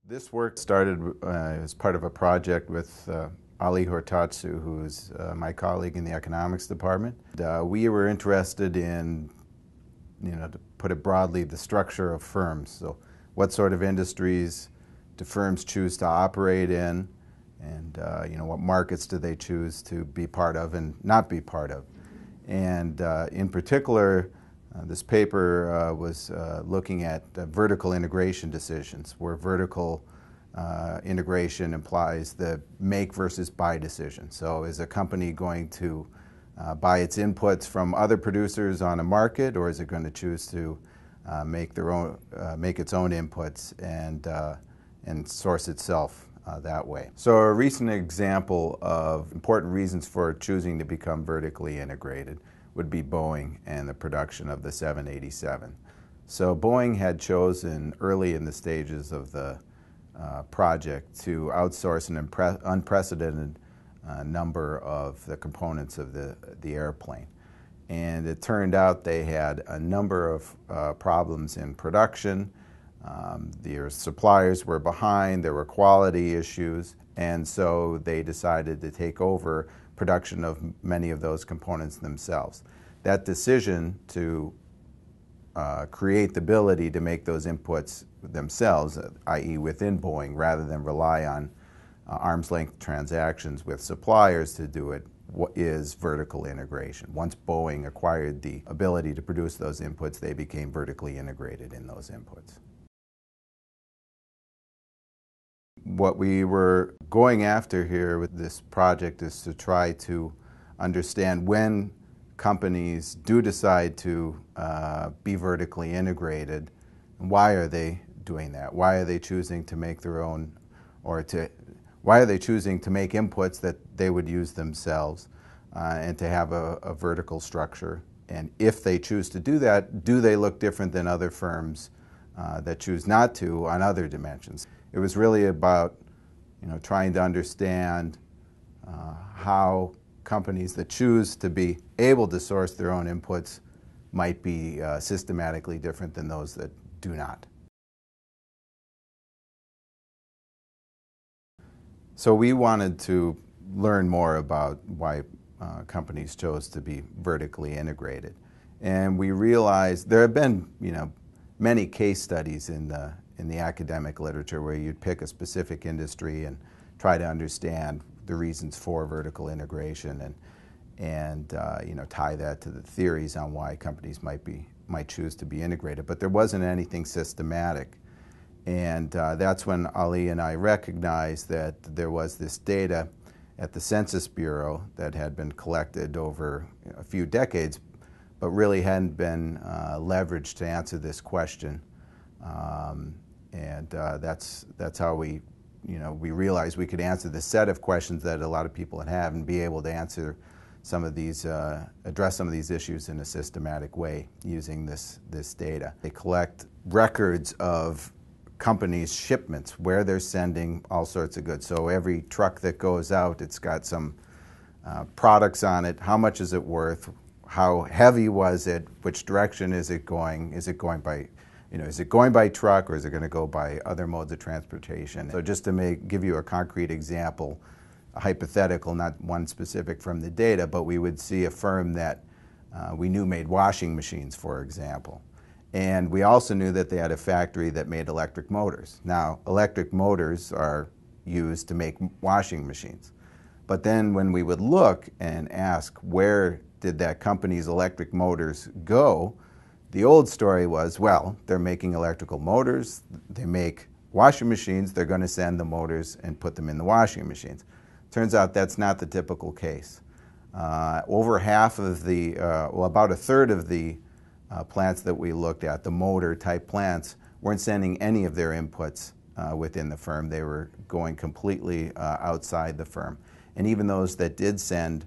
This work started as part of a project with Ali Hortatsu, who's my colleague in the economics department. We were interested in, to put it broadly, the structure of firms. So what sort of industries do firms choose to operate in, and what markets do they choose to be part of and not be part of. And in particular, this paper was looking at vertical integration decisions, where vertical integration implies the make versus buy decision. So is a company going to buy its inputs from other producers on a market, or is it going to choose to make its own inputs and source itself that way? So a recent example of important reasons for choosing to become vertically integrated would be Boeing and the production of the 787. So Boeing had chosen early in the stages of the project to outsource an unprecedented number of the components of the airplane. And it turned out they had a number of problems in production. Their suppliers were behind, there were quality issues, and so they decided to take over production of many of those components themselves. That decision to create the ability to make those inputs themselves, i.e. within Boeing, rather than rely on arm's length transactions with suppliers to do it, is vertical integration. Once Boeing acquired the ability to produce those inputs, they became vertically integrated in those inputs. What we were going after here with this project is to try to understand when companies do decide to be vertically integrated, and why are they doing that? Why are they choosing to make their own, why are they choosing to make inputs that they would use themselves and to have a vertical structure? And if they choose to do that, do they look different than other firms that choose not to on other dimensions? It was really about trying to understand how companies that choose to be able to source their own inputs might be systematically different than those that do not. So we wanted to learn more about why companies chose to be vertically integrated. And we realized there have been many case studies in the academic literature where you'd pick a specific industry and try to understand the reasons for vertical integration and tie that to the theories on why companies might choose to be integrated. But there wasn't anything systematic. And that's when Ali and I recognized that there was this data at the Census Bureau that had been collected over a few decades, but really hadn't been leveraged to answer this question. That's how we realized we could answer the set of questions that a lot of people have and be able to answer some of these, address some of these issues in a systematic way using this data. They collect records of companies' shipments, where they're sending all sorts of goods. So every truck that goes out, it's got some products on it. How much is it worth? How heavy was it? Which direction is it going? Is it going by is it going by truck, or is it going to go by other modes of transportation? So just to give you a concrete example, a hypothetical, not one specific from the data, but we would see a firm that we knew made washing machines, for example. And we also knew that they had a factory that made electric motors. Now, electric motors are used to make washing machines. But then when we would look and ask, where did that company's electric motors go? The old story was, well, they're making electrical motors, they make washing machines, they're going to send the motors and put them in the washing machines. Turns out that's not the typical case. Over half of the, about a third of the plants that we looked at, the motor type plants, weren't sending any of their inputs within the firm. They were going completely outside the firm. And even those that did send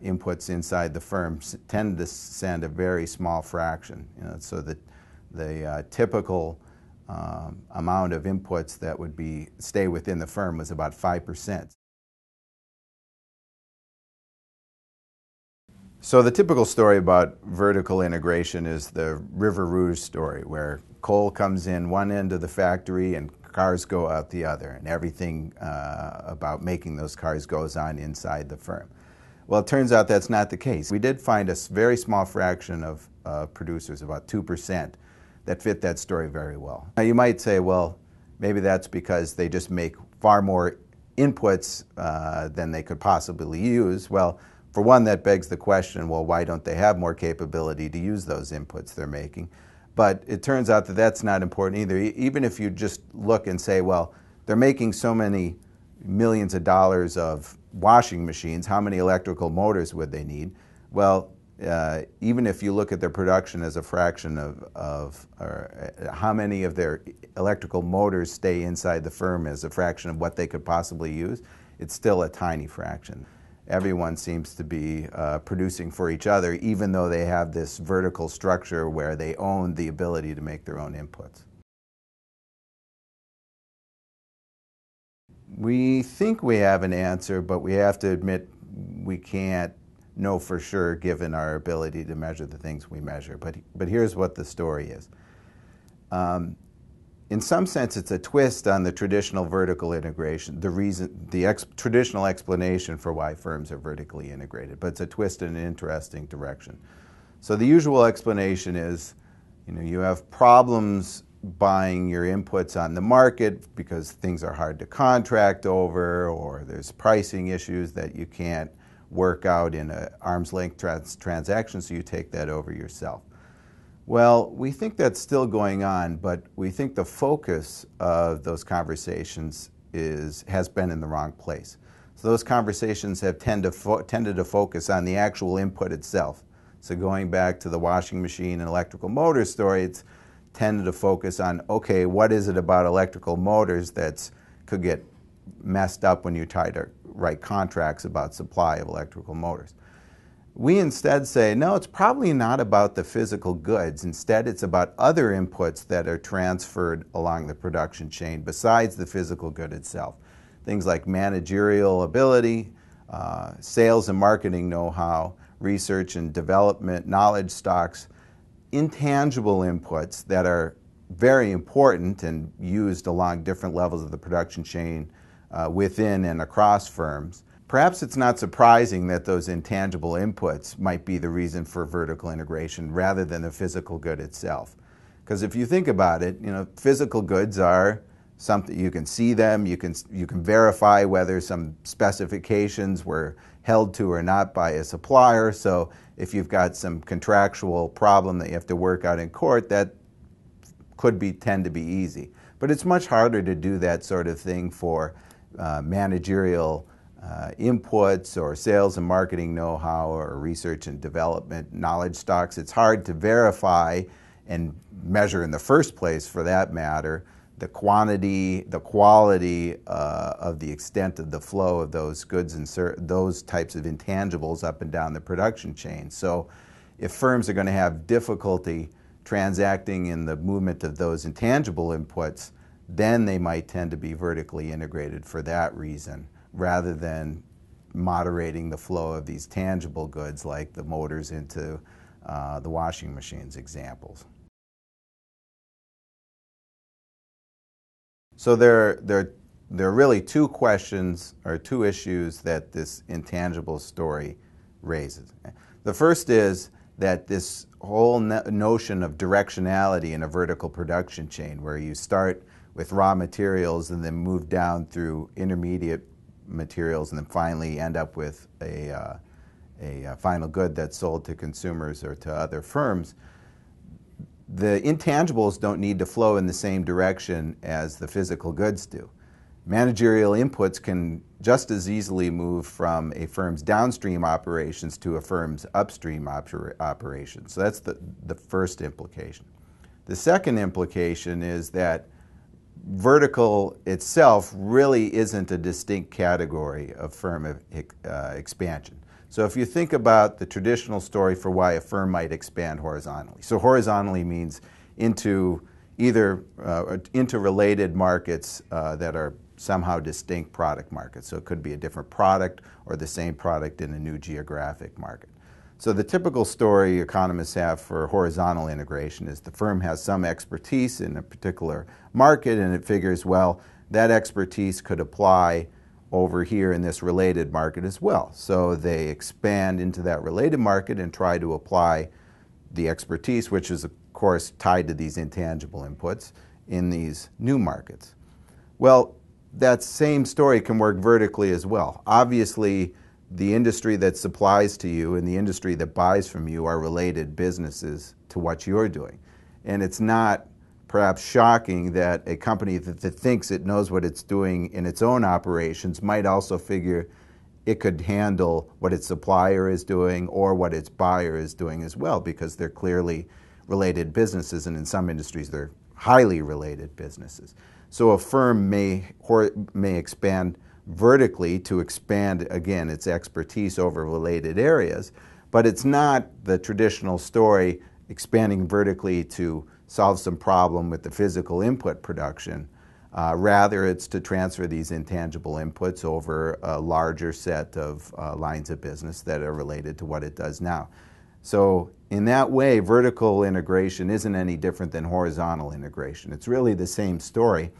inputs inside the firm tend to send a very small fraction, so that the typical amount of inputs that would stay within the firm was about 5%. So the typical story about vertical integration is the River Rouge story, where coal comes in one end of the factory and cars go out the other, and everything about making those cars goes on inside the firm. Well, it turns out that's not the case. We did find a very small fraction of producers, about 2%, that fit that story very well. Now you might say, well, maybe that's because they just make far more inputs than they could possibly use. Well, for one, that begs the question, well, why don't they have more capability to use those inputs they're making? But it turns out that that's not important either. Even if you just look and say, well, they're making so many millions of dollars of washing machines, how many electrical motors would they need? Well, even if you look at their production as a fraction of how many of their electrical motors stay inside the firm as a fraction of what they could possibly use, it's still a tiny fraction. Everyone seems to be producing for each other, even though they have this vertical structure where they own the ability to make their own inputs. We think we have an answer, but we have to admit we can't know for sure given our ability to measure the things we measure. But here's what the story is. In some sense, it's a twist on the traditional vertical integration, the traditional explanation for why firms are vertically integrated, but it's a twist in an interesting direction. So the usual explanation is, you have problems buying your inputs on the market because things are hard to contract over, or there's pricing issues that you can't work out in an arm's length transaction, so you take that over yourself. Well, we think that's still going on, but we think the focus of those conversations has been in the wrong place. So those conversations have tended to focus on the actual input itself. So going back to the washing machine and electrical motor story, it's tended to focus on, okay, what is it about electrical motors that could get messed up when you try to write contracts about supply of electrical motors? We instead say, no, it's probably not about the physical goods. Instead, it's about other inputs that are transferred along the production chain besides the physical good itself. Things like managerial ability, sales and marketing know-how, research and development, knowledge stocks, intangible inputs that are very important and used along different levels of the production chain within and across firms. Perhaps it's not surprising that those intangible inputs might be the reason for vertical integration rather than the physical good itself. Because if you think about it, physical goods are something, you can see them, you can verify whether some specifications were held to or not by a supplier. So if you've got some contractual problem that you have to work out in court, that could tend to be easy. But it's much harder to do that sort of thing for managerial inputs or sales and marketing know-how or research and development knowledge stocks. It's hard to verify and measure in the first place, for that matter, the quantity, the quality of the extent of the flow of those goods and those types of intangibles up and down the production chain. So if firms are going to have difficulty transacting in the movement of those intangible inputs, then they might tend to be vertically integrated for that reason, rather than moderating the flow of these tangible goods like the motors into the washing machines examples. So there are really two questions or two issues that this intangible story raises. The first is that this whole notion of directionality in a vertical production chain, where you start with raw materials and then move down through intermediate materials and then finally end up with a final good that's sold to consumers or to other firms, the intangibles don't need to flow in the same direction as the physical goods do. Managerial inputs can just as easily move from a firm's downstream operations to a firm's upstream operations. So that's the first implication. The second implication is that vertical itself really isn't a distinct category of firm expansion. So if you think about the traditional story for why a firm might expand horizontally. So horizontally means into either interrelated markets that are somehow distinct product markets. So it could be a different product or the same product in a new geographic market. So the typical story economists have for horizontal integration is the firm has some expertise in a particular market, and it figures, well, that expertise could apply over here in this related market as well. So they expand into that related market and try to apply the expertise, which is of course tied to these intangible inputs, in these new markets. Well, that same story can work vertically as well. Obviously, the industry that supplies to you and the industry that buys from you are related businesses to what you're doing. And it's not perhaps shocking that a company that thinks it knows what it's doing in its own operations might also figure it could handle what its supplier is doing or what its buyer is doing as well, because they're clearly related businesses, and in some industries they're highly related businesses. So a firm may expand vertically to expand, again, its expertise over related areas, but it's not the traditional story expanding vertically to solve some problem with the physical input production. Rather, it's to transfer these intangible inputs over a larger set of lines of business that are related to what it does now. So in that way, vertical integration isn't any different than horizontal integration. It's really the same story.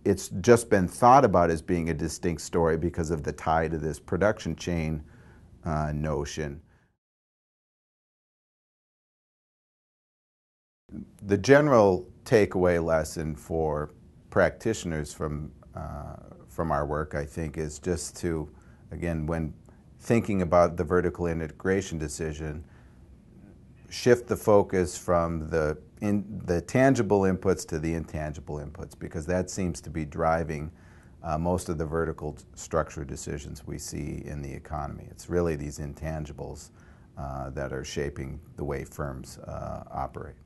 It's just been thought about as being a distinct story because of the tie to this production chain notion. The general takeaway lesson for practitioners from our work, I think, is just to, again, when thinking about the vertical integration decision, shift the focus from the tangible inputs to the intangible inputs, because that seems to be driving most of the vertical structure decisions we see in the economy. It's really these intangibles that are shaping the way firms operate.